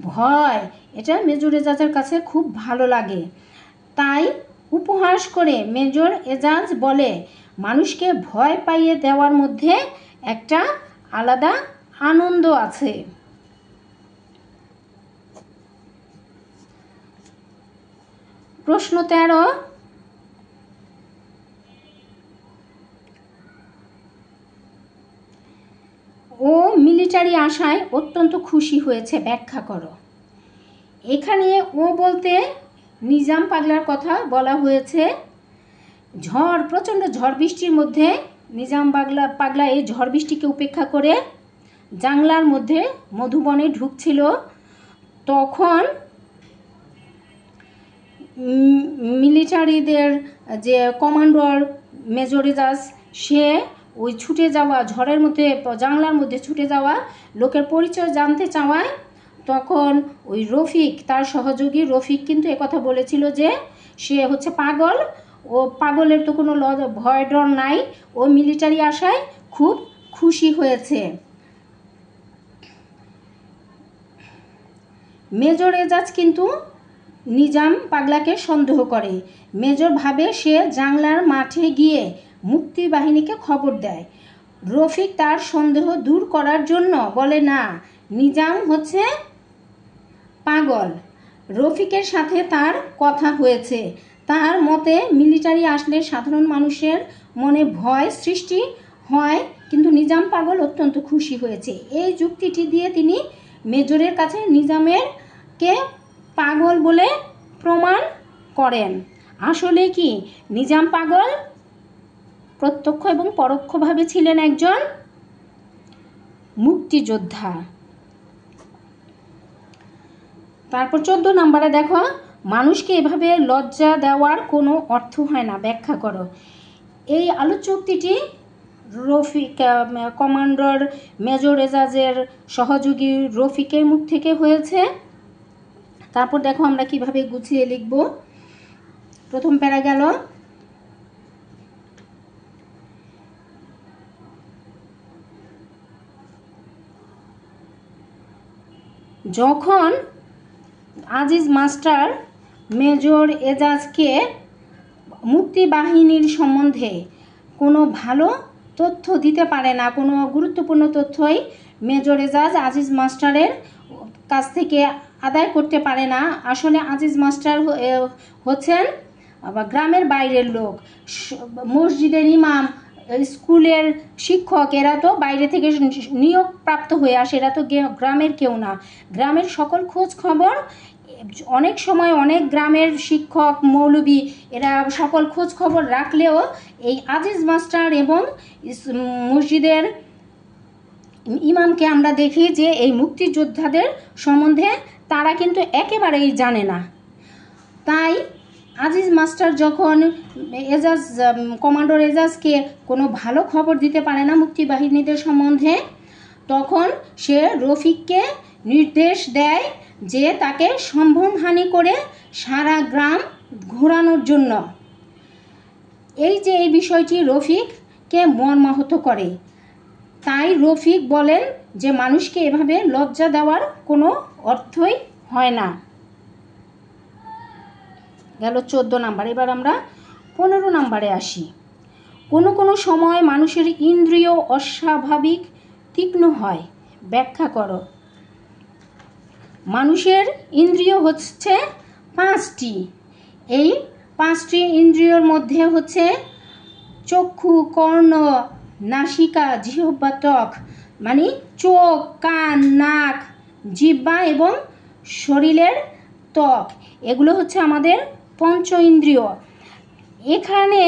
ভয়, এটা মেজর এজাজের কাছে খুব ভালো লাগে। তাই উপহাস করে মেজর এজাজ বলে, মানুষকে ভয় পাইয়ে দেওয়ার মধ্যে একটা আলাদা আনন্দ আছে। প্রশ্ন 13, ও মিলিটারি আসায় অত্যন্ত খুশি হয়েছে, ব্যাখ্যা করো। এখানে ও বলতে নিজাম পাগলার কথা বলা হয়েছে। প্রচণ্ড ঝড় বৃষ্টির মধ্যে নিজাম পাগলা এই ঝড় বৃষ্টিকে উপেক্ষা করে জাংলার মধ্যে মধুবনে ঢুকছিল। তখন মিলিটারিদের যে কমান্ডার মেজর এজাজ, সে ওই ছুটে যাওয়া ঝড়ের মধ্যে জাংলার মধ্যে ছুটে যাওয়া লোকের পরিচয় জানতে চাওয়ায় তখন ওই রফিক, তার সহযোগী রফিক কিন্তু একথা বলেছিল যে সে হচ্ছে পাগল, ও পাগলের তো কোনো ভয় ডর নাই, ও মিলিটারি আসায় খুব খুশি হয়েছে। মেজর এজাজ কিন্তু নিজাম পাগলাকে সন্দেহ করে। মেজর ভাবে সে জাংলার মাঠে গিয়ে মুক্তি বাহিনীকে খবর দেয়। রফিক তার সন্দেহ দূর করার জন্য বলে, না, নিজাম হচ্ছে পাগল। রফিকের সাথে তার কথা হয়েছে। তার মতে মিলিটারি আসলে সাধারণ মানুষের মনে ভয় সৃষ্টি হয়, কিন্তু নিজাম পাগল অত্যন্ত খুশি হয়েছে। এই যুক্তিটি দিয়ে তিনি মেজরের কাছে নিজামেরকে পাগল বলে প্রমাণ করেন। আসলে কি নিজাম পাগল? প্রত্যক্ষ এবং পরোক্ষভাবে ছিলেন একজন মুক্তিযোদ্ধা। তারপর 14 নম্বরে দেখো, মানুষকে এভাবে লজ্জা দেওয়ার কোনো অর্থ হয় না, ব্যাখ্যা করো। এই আলোচ্য উক্তিটি রফিক কমান্ডার মেজর এজাজের সহযোগী রফিকের মুখ থেকে হয়েছে। তারপর দেখো আমরা কিভাবে গুছিয়ে লিখব। প্রথম প্যারা গেল, যখন আজিজ মাস্টার মেজর এজাজকে মুক্তিবাহিনীর সম্বন্ধে কোনো ভালো তথ্য দিতে পারে না, কোনো গুরুত্বপূর্ণ তথ্যই মেজর এজাজ আজিজ মাস্টারের কাছ থেকে আদায় করতে পারে না। আসলে আজিজ মাস্টার হচ্ছেন গ্রামের বাইরের লোক, মসজিদের ইমাম, স্কুলের শিক্ষক, এরা তো বাইরে থেকে নিয়োগ প্রাপ্ত হয়ে আসে, এরা তো গ্রামের কেউ না। গ্রামের সকল খোঁজ খবর অনেক সময় অনেক গ্রামের শিক্ষক মৌলবী এরা সকল খোঁজ খবর রাখলেও এই আজিজ মাস্টার এবং মসজিদের ইমামকে আমরা দেখি যে এই মুক্তিযোদ্ধাদের সম্বন্ধে তারা কিন্তু একেবারেই জানে না। তাই আজিজ মাস্টার যখন এজাজ কমান্ডার এজাজকে কোনো ভালো খবর দিতে পারে না মুক্তিবাহিনীদের সম্বন্ধে, তখন সে রফিককে নির্দেশ দেয় যে তাকে সম্ভ্রমহানি করে সারা গ্রাম ঘোরানোর জন্য। এই যে এই বিষয়টি রফিককে মর্মাহত করে, তাই রফিক বলেন যে মানুষকে এভাবে লজ্জা দেওয়ার কোনো অর্থই হয় না। গেল 14 নাম্বার। এবার আমরা 15 নাম্বারে আসি। কোনো কোনো সময় মানুষের ইন্দ্রিয় অস্বাভাবিক তীক্ষ্ণ হয়, ব্যাখ্যা করো। মানুষের ইন্দ্রিয় হচ্ছে 5টি। এই 5টি ইন্দ্রিয়র মধ্যে হচ্ছে চক্ষু, কর্ণ, নাসিকা, জিহ্বা, ত্বক, মানে চোখ, কান, নাক, জিহ্বা এবং শরীরের ত্বক, এগুলো হচ্ছে আমাদের পঞ্চ ইন্দ্রিয়। এখানে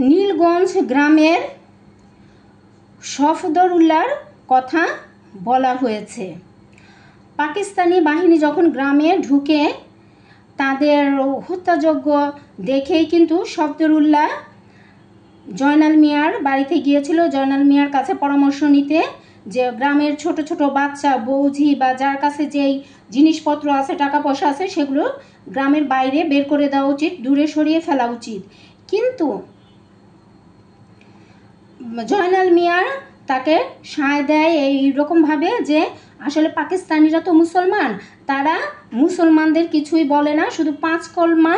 নীলগঞ্জ গ্রামের সফদরুল্লাহর কথা বলা হয়েছে। পাকিস্তানি বাহিনী যখন গ্রামে ঢুকে তাদের হত্যাযজ্ঞ দেখেই কিন্তু সফদরুল্লাহ জয়নাল মিয়ার বাড়িতে গিয়েছিল, জয়নাল মিয়ার কাছে পরামর্শ নিতে যে গ্রামের ছোট ছোট বাচ্চা, বৌঝি বা যার কাছে যেই জিনিসপত্র আছে, টাকা পয়সা আছে, সেগুলো গ্রামের বাইরে বের করে দেওয়া উচিত, দূরে সরিয়ে ফেলা উচিত। কিন্তু জয়নাল মিয়ার তাকে সায় দেয় এইরকমভাবে যে আসলে পাকিস্তানিরা তো মুসলমান, তারা মুসলমানদের কিছুই বলে না, শুধু 5 কলমা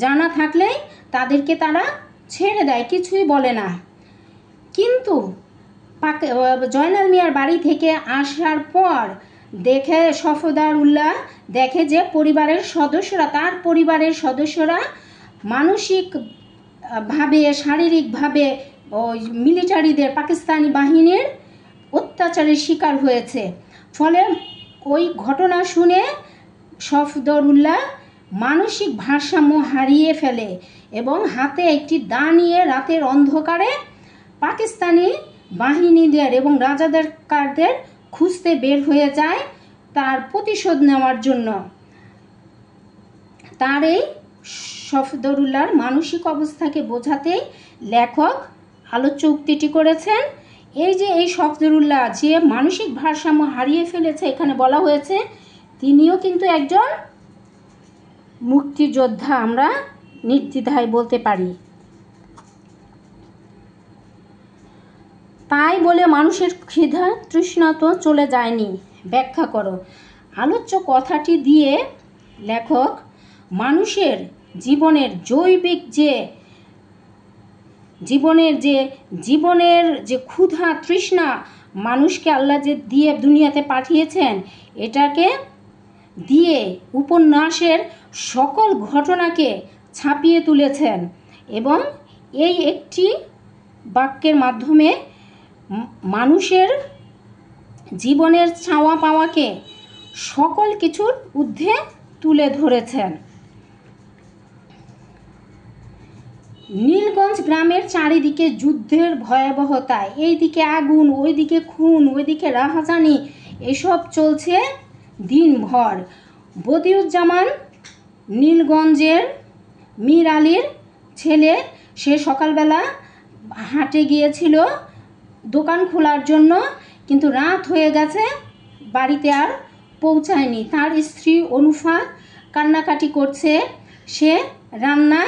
জানা থাকলেই তাদেরকে তারা ছেড়ে দেয়, কিছুই বলে না। কিন্তু জয়নাল মিয়ার বাড়ি থেকে আসার পর দেখে সফদরুল্লাহ দেখে যে পরিবারের সদস্যরা, তার পরিবারের সদস্যরা মানসিকভাবে, শারীরিকভাবে ওই মিলিটারিদের, পাকিস্তানি বাহিনীর অত্যাচারের শিকার হয়েছে। ফলে ওই ঘটনা শুনে সফদরুল্লাহ মানসিক ভারসাম্য হারিয়ে ফেলে এবং হাতে একটি দা নিয়ে রাতের অন্ধকারে পাকিস্তানি বাহিনীদের এবং রাজাকারদের খুঁজতে বের হয়ে যায় তার প্রতিশোধ নেওয়ার জন্য। তার এই সফদরুল্লাহর মানসিক অবস্থাকে বোঝাতেই লেখক আলোচ্য উক্তিটি করেছেন। এই যে এই সফদরুল্লাহ যে মানসিক ভারসাম্য হারিয়ে ফেলেছে, এখানে বলা হয়েছে তিনিও কিন্তু একজন মুক্তিযোদ্ধা, আমরা নির্দ্বিধায় বলতে পারি। তাই বলে মানুষের ক্ষুধা তৃষ্ণা তো চলে যায়নি, ব্যাখ্যা করো। আলোচ্য কথাটি দিয়ে লেখক মানুষের জীবনের জৈবিক যে জীবনের যে ক্ষুধা তৃষ্ণা মানুষকে আল্লাহ যে দিয়ে দুনিয়াতে পাঠিয়েছেন, এটাকে দিয়ে উপন্যাসের সকল ঘটনাকে ছাপিয়ে তুলেছেন এবং এই একটি বাক্যের মাধ্যমে মানুষের জীবনের চাওয়া পাওয়াকে সকল কিছুর ঊর্ধ্বে তুলে ধরেছেন। নীলগঞ্জ গ্রামের চারিদিকে যুদ্ধের ভয়াবহতায়, এইদিকে আগুন, ওইদিকে খুন, ওইদিকে রাহাজানি, এসব চলছে দিনভর। বদিউজ্জামান নীলগঞ্জের মীর আলীর ছেলে, সে সকালবেলা হাটে গিয়েছিল দোকান খোলার জন্য, কিন্তু রাত হয়ে গেছে, বাড়িতে আর পৌঁছায়নি। তার স্ত্রী অনুফা কান্নাকাটি করছে, সে রান্না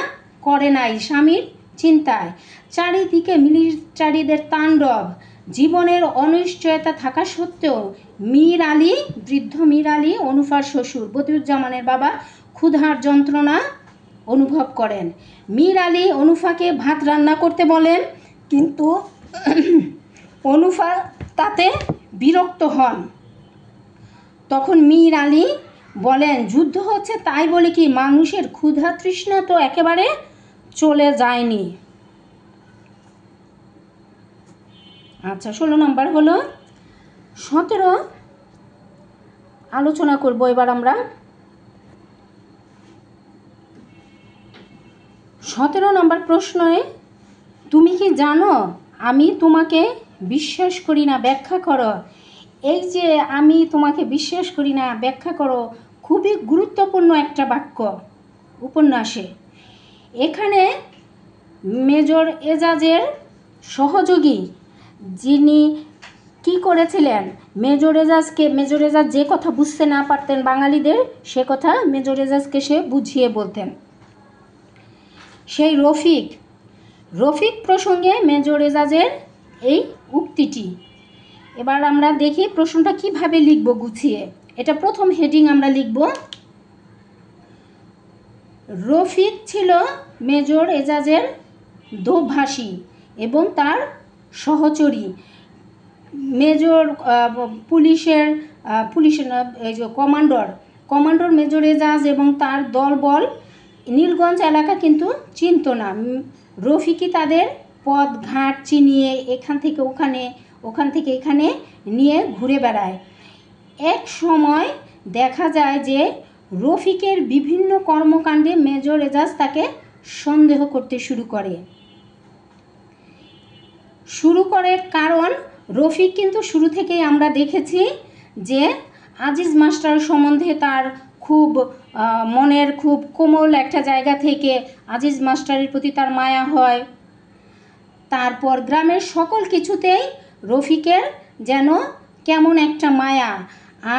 করে নাই স্বামীর চিন্তায়। চারিদিকে মিলিটারিদের তাণ্ডব, জীবনের অনিশ্চয়তা থাকা সত্ত্বেও মীর আলী, বৃদ্ধ মীর আলী অনুফার শ্বশুর বদিউজ্জামানের বাবা, ক্ষুধার যন্ত্রণা অনুভব করেন। মীর আলী অনুফাকে ভাত রান্না করতে বলেন, কিন্তু অনুফা তাতে বিরক্ত হন। তখন মীর আলী বলেন, যুদ্ধ হচ্ছে তাই বলে কি মানুষের ক্ষুধা তৃষ্ণা তো একেবারে চলে যায়নি। আচ্ছা, 16 নম্বর হলো 17 আলোচনা করব এবার আমরা। 17 নম্বর প্রশ্নে, তুমি কি জানো আমি তোমাকে বিশ্বাস করি না, ব্যাখ্যা করো। এই যে আমি তোমাকে বিশ্বাস করি না, ব্যাখ্যা করো, খুবই গুরুত্বপূর্ণ একটা বাক্য উপন্যাসে। এখানে মেজর এজাজের সহযোগী যিনি কি করেছিলেন, মেজর এজাজ যে কথা বুঝতে না পারতেন বাঙালিদের, সে কথা মেজর এজাজকে সে বুঝিয়ে বলতেন। সেই রফিক প্রসঙ্গে মেজর এজাজের এই উক্তিটি। এবার আমরা দেখি প্রশ্নটা কিভাবে লিখব গুছিয়ে। এটা প্রথম হেডিং আমরা লিখব, রফিক ছিল মেজর এজাজের দোভাষী এবং তার সহচরী। মেজর পুলিশের এই যে কমান্ডর মেজর এজাজ এবং তার দলবল নীলগঞ্জ এলাকা কিন্তু চিনত না। রফিকই তাদের পথ ঘাট চিনিয়ে এখান থেকে এখানে নিয়ে ঘুরে বেড়ায়। এক সময় দেখা যায় যে রফিকের বিভিন্ন কর্মকাণ্ডে মেজর এজাজ তাকে সন্দেহ করতে শুরু করে। কারণ রফিক কিন্তু শুরু থেকেই আমরা দেখেছি যে আজিজ মাস্টার সম্বন্ধে তার খুব মনের খুব কোমল একটা জায়গা থেকে আজিজ মাস্টারের প্রতি তার মায়া হয়। তারপর গ্রামের সকল কিছুতেই রফিকের যেন কেমন একটা মায়া,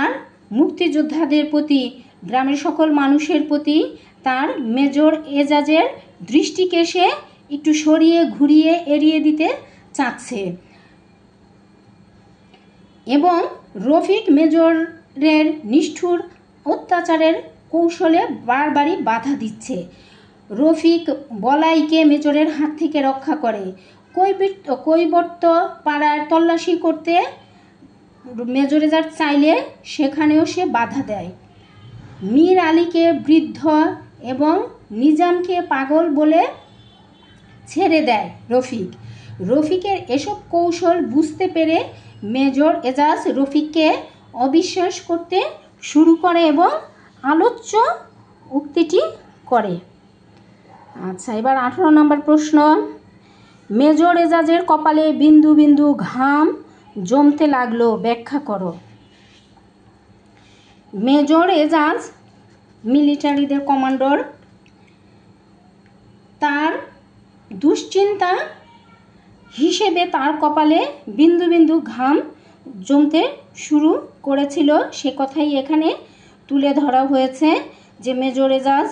আর মুক্তিযোদ্ধাদের প্রতি, গ্রামের সকল মানুষের প্রতি তার মেজর এজাজের দৃষ্টিকে সে একটু সরিয়ে ঘুরিয়ে এড়িয়ে দিতে চাচ্ছে। এবং রফিক মেজরের নিষ্ঠুর অত্যাচারের কৌশলে বারবারই বাধা দিচ্ছে। রফিক বলাইকে মেজরের হাত থেকে রক্ষা করে। কৈবর্ত পাড়ায় তল্লাশি করতে মেজর এজাজ চাইলে সেখানেও সে বাধা দেয়। মীর আলীকে বৃদ্ধ এবং নিজামকে পাগল বলে ছেড়ে দেয় রফিকের এসব কৌশল বুঝতে পেরে মেজর এজাজ রফিককে অবিশ্বাস করতে শুরু করে এবং আলোচ্য উক্তিটি করে। আচ্ছা, এবার 18 নম্বর প্রশ্ন, মেজর এজাজের কপালে বিন্দু বিন্দু ঘাম জমতে লাগলো, ব্যাখ্যা করো। মেজর এজাজ মিলিটারিদের কমান্ডার, তার দুশ্চিন্তা হিসেবে তার কপালে বিন্দু বিন্দু ঘাম জমতে শুরু করেছিল, সে কথাই এখানে তুলে ধরা হয়েছে যে মেজর এজাজ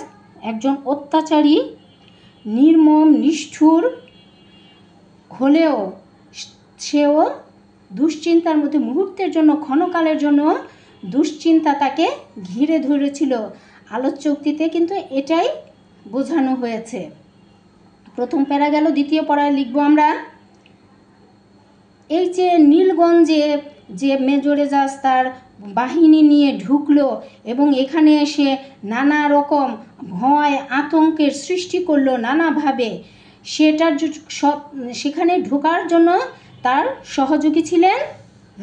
একজন অত্যাচারী, নির্মম, নিষ্ঠুর হলেও সেও দুশ্চিন্তার মধ্যে মুহূর্তের জন্য, ক্ষণকালের জন্য দুশ্চিন্তা তাকে ঘিরে ধরেছিল। আলোচ্য উক্তিতে কিন্তু এটাই বোঝানো হয়েছে। প্রথম প্যারা গেল, দ্বিতীয় পড়ায় লিখব আমরা, এই যে নীলগঞ্জে যে মেজর এজাজ তার বাহিনী নিয়ে ঢুকলো এবং এখানে এসে নানা রকম ভয় আতঙ্কের সৃষ্টি করলো নানাভাবে, সেখানে ঢোকার জন্য তার সহযোগী ছিলেন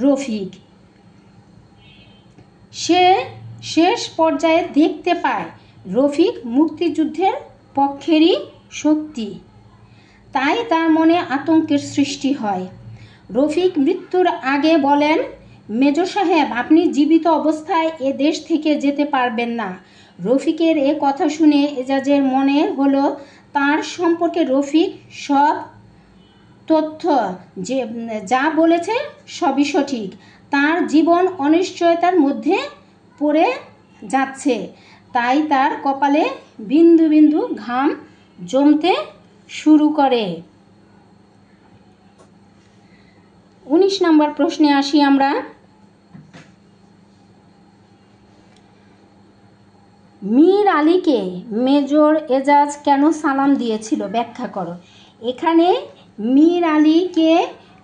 রফিক। সে শেষ পর্যায়ে দেখতে পায় রফিক মুক্তিযুদ্ধের পক্ষেরই শক্তি, তাই তার মনে আতঙ্কের সৃষ্টি হয়। রফিক মৃত্যুর আগে বলেন, মেজর সাহেব, আপনি জীবিত অবস্থায় এ দেশ থেকে যেতে পারবেন না। রফিকের এ কথা শুনে এজাজের মনে হলো তার সম্পর্কে রফিক সব তথ্য যা বলেছে সবই সঠিক। তার জীবন অনিশ্চয়তার মধ্যে পড়ে যাচ্ছে, তাই তার কপালে বিন্দু বিন্দু ঘাম জমতে শুরু করে। 19 নম্বর প্রশ্নে আসি আমরা। মীর আলীকে মেজর এজাজ কেন সালাম দিয়েছিল, ব্যাখ্যা করো। এখানে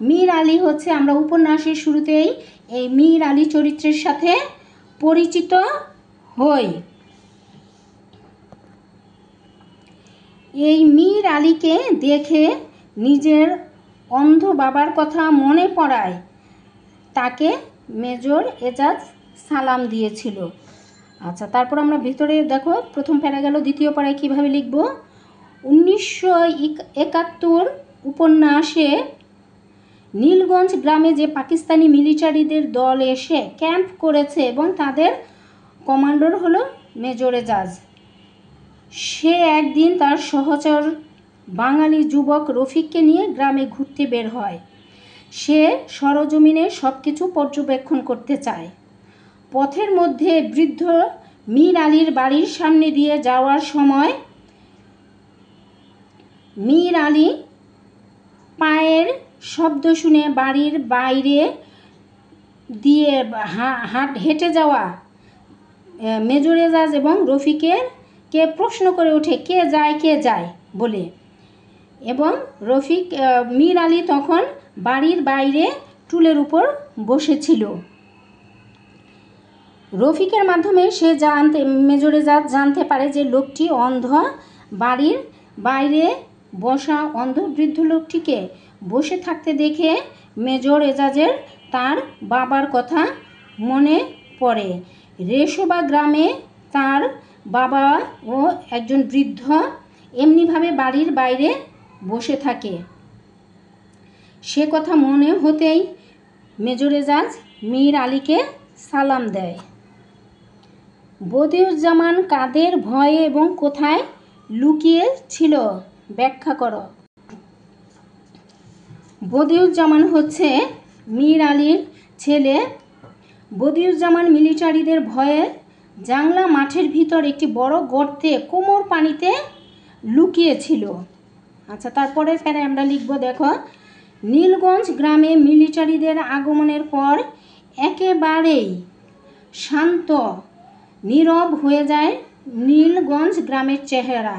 মীর আলী হচ্ছে, আমরা উপন্যাসের শুরুতেই এই মীর আলী চরিত্রের সাথে পরিচিত হই। এই মীর আলীকে দেখে নিজের অন্ধ বাবার কথা মনে পড়ায় তাকে মেজর এজাজ সালাম দিয়েছিল। আচ্ছা, তারপর আমরা ভিতরে দেখো, প্রথম প্যারা গেল, দ্বিতীয় পাড়ায় কীভাবে লিখব। 1971 উপন্যাসে নীলগঞ্জ গ্রামে যে পাকিস্তানি মিলিটারিদের দল এসে ক্যাম্প করেছে এবং তাদের কমান্ডার হলো মেজর এজাজ। সে একদিন তার সহচর বাঙালি যুবক রফিককে নিয়ে গ্রামে ঘুরতে বের হয়। সে সরজমিনে সব কিছু পর্যবেক্ষণ করতে চায়। পথের মধ্যে বৃদ্ধ মীর আলীর বাড়ির সামনে দিয়ে যাওয়ার সময় মীর আলী পায়ের শব্দ শুনে বাড়ির বাইরে দিয়ে হেঁটে যাওয়া মেজর এজাজ এবং রফিককে প্রশ্ন করে ওঠে, কে যায় বলে। এবং মীর আলী তখন বাড়ির বাইরে টুলের উপর বসেছিল। রফিকের মাধ্যমে মেজর এজাজ জানতে পারে যে লোকটি অন্ধ। বাড়ির বাইরে বসা অন্ধ বৃদ্ধ লোকটিকে বসে থাকতে দেখে মেজর এজাজের তার বাবার কথা মনে পড়ে। রেশোবা গ্রামে তার বাবা ও একজন বৃদ্ধ এমনিভাবে বাড়ির বাইরে বসে থাকে। সে কথা মনে হতেই মেজর এজাজ মীর আলীকে সালাম দেয়। বদিউজ্জামান কাদের ভয়ে এবং কোথায় লুকিয়ে ছিল, ব্যাখ্যা করো। বদিউজ্জামান হচ্ছে মীর আলীর ছেলে। বদিউজ্জামান মিলিটারিদের ভয়ে জাংলা মাঠের ভিতর একটি বড় গর্তে কোমর পানিতে লুকিয়েছিল। আচ্ছা, তারপরের প্যারায় আমরা লিখব, দেখো। নীলগঞ্জ গ্রামে মিলিটারিদের আগমনের পর একেবারেই শান্ত নীরব হয়ে যায় নীলগঞ্জ গ্রামের চেহারা।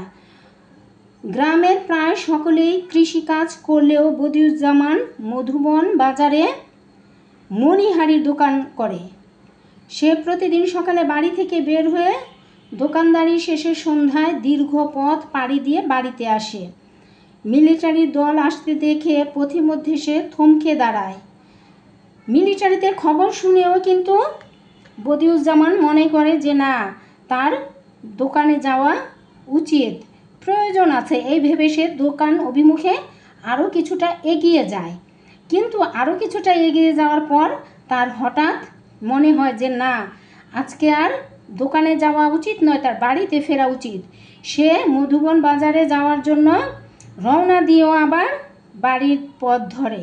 গ্রামের প্রায় সকলেই কৃষিকাজ করলেও বদিউজ্জামান মধুবন বাজারে মণিহারির দোকান করে। সে প্রতিদিন সকালে বাড়ি থেকে বের হয়ে দোকানদারি শেষে সন্ধ্যায় দীর্ঘ পথ পাড়ি দিয়ে বাড়িতে আসে। মিলিটারি দল আসতে দেখে পথিমধ্যে সে থমকে দাঁড়ায়। মিলিটারিদের খবর শুনেও কিন্তু বদিউজ্জামান মনে করে যে না, তার দোকানে যাওয়া উচিত, প্রয়োজন আছে, এই ভেবে সে দোকান অভিমুখে আরও কিছুটা এগিয়ে যায়। কিন্তু আরও কিছুটা এগিয়ে যাওয়ার পর তার হঠাৎ মনে হয় যে না, আজকে আর দোকানে যাওয়া উচিত নয়, তার বাড়িতে ফেরা উচিত। সে মধুবন বাজারে যাওয়ার জন্য রওনা দিয়েও আবার বাড়ির পথ ধরে।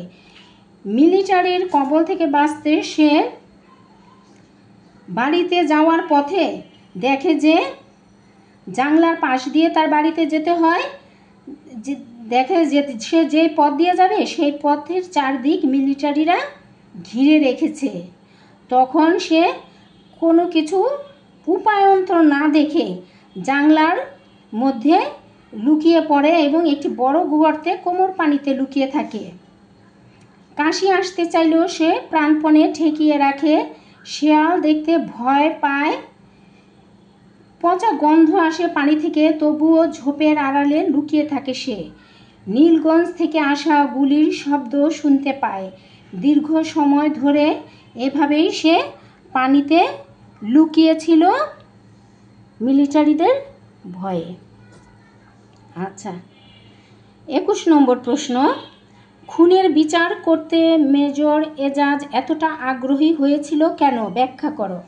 মিলিটারির কবল থেকে বাঁচতে সে বাড়িতে যাওয়ার পথে দেখে যে জাংলার পাশ দিয়ে তার বাড়িতে যেতে হয়। দেখে যে সে যেই পথ দিয়ে যাবে সেই পথের চারদিক মিলিটারিরা ঘিরে রেখেছে। তখন সে কোনো কিছু উপায়ন্তর না দেখে জাংলার মধ্যে লুকিয়ে পড়ে এবং একটি বড় গর্তে কোমর পানিতে লুকিয়ে থাকে। কাশি আসতে চাইলেও সে প্রাণপণে ঠেকিয়ে রাখে। শেয়াল দেখতে ভয় পায়, পচা গন্ধ আসে পানি থেকে, তবুও ঝোপের আড়ালে লুকিয়ে থাকে সে। নীলগঞ্জ থেকে আসা গুলির শব্দ শুনতে পায়। দীর্ঘ সময় ধরে এভাবেই সে পানিতে লুকিয়েছিল মিলিটারিদের ভয়ে। আচ্ছা, 21 নম্বর প্রশ্ন। খুনের বিচার করতে মেজর এজাজ এতটা আগ্রহী হয়েছিল কেন, ব্যাখ্যা করো।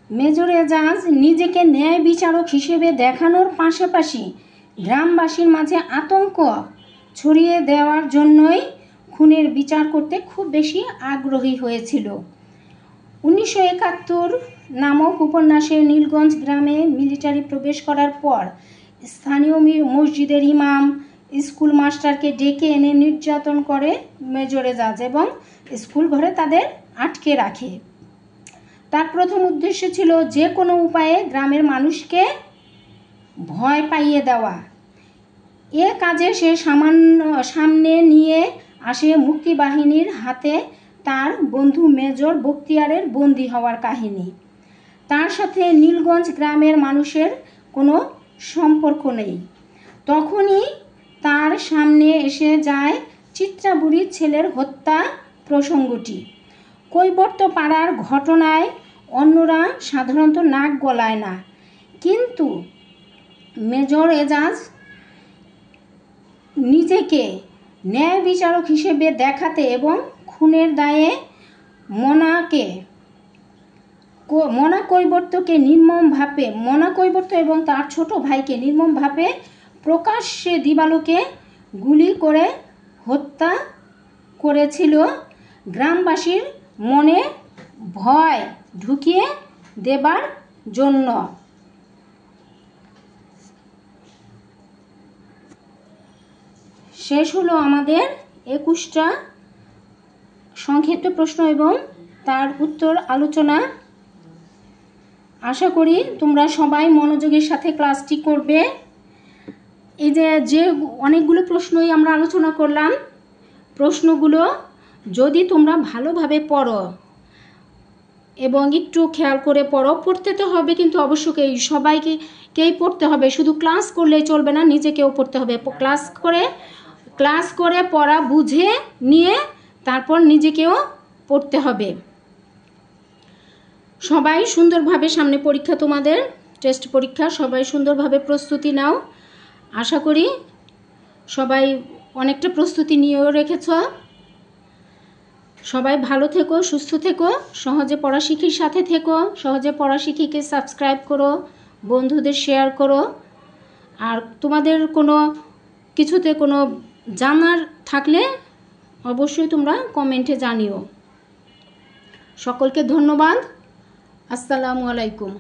মেজর এজাজ নিজেকে ন্যায় বিচারক হিসেবে দেখানোর পাশাপাশি গ্রামবাসীর মাঝে আতঙ্ক ছড়িয়ে দেওয়ার জন্যই খুনের বিচার করতে খুব বেশি আগ্রহী হয়েছিল। 1971 নামক উপন্যাসে নীলগঞ্জ গ্রামে মিলিটারি প্রবেশ করার পর স্থানীয় মসজিদের ইমাম স্কুল মাস্টারকে ডেকে এনে নির্যাতন করে মেজর এজাজ এবং স্কুল ঘরে তাদের আটকে রাখে। তার প্রথম উদ্দেশ্য ছিল যে কোনো উপায়ে গ্রামের মানুষকে ভয় পাইয়ে দেওয়া। এ কাজে সে সামনে নিয়ে আসে মুক্তিবাহিনীর হাতে তার বন্ধু মেজর বখতিয়ারের বন্দী হওয়ার কাহিনী। তার সাথে নীলগঞ্জ গ্রামের মানুষের কোনো সম্পর্ক নেই। তখনই তার সামনে এসে যায় চিত্রাবুড়ির ছেলের হত্যা প্রসঙ্গটি। কৈবর্ত পাড়ার ঘটনায় অন্যরা সাধারণত নাক গলায় না, কিন্তু মেজর এজাজ নিজেকে ন্যায় বিচারক হিসেবে দেখাতে এবং খুনের দায়ে মনা কৈবর্তকে মনা কৈবর্ত এবং তার ছোট ভাইকে নির্মমভাবে প্রকাশ্যে দিবালোকে গুলি করে হত্যা করেছিল গ্রামবাসীর মনে ভয় ঢুকিয়ে দেবার জন্য। শেষ হলো আমাদের 21টা সংক্ষিপ্ত প্রশ্ন এবং তার উত্তর আলোচনা। আশা করি তোমরা সবাই মনোযোগের সাথে ক্লাসটি করবে। এই যে অনেকগুলো প্রশ্নই আমরা আলোচনা করলাম, প্রশ্নগুলো যদি তোমরা ভালোভাবে পড়ো এবং একটু খেয়াল করে পড়ো, পড়তে তো হবে কিন্তু অবশ্যই সবাইকেই পড়তে হবে, শুধু ক্লাস করলেই চলবে না, নিজেকেও পড়তে হবে। ক্লাস করে পড়া বুঝে নিয়ে তারপর নিজেকেও পড়তে হবে। সবাই সুন্দরভাবে, সামনে পরীক্ষা তোমাদের টেস্ট পরীক্ষা, সবাই সুন্দরভাবে প্রস্তুতি নাও। আশা করি সবাই অনেকটা প্রস্তুতি নিয়েও রেখেছ। সবাই ভালো থেকো, সুস্থ থেকো, সহজে পড়াশিখির সাথে থেকো। সহজে পড়াশিখিকে সাবস্ক্রাইব করো, বন্ধুদের শেয়ার করো। আর তোমাদের কোনো কিছুতে কোনো জানার থাকলে অবশ্যই তোমরা কমেন্টে জানিও। সকলকে ধন্যবাদ। আসসালামু আলাইকুম।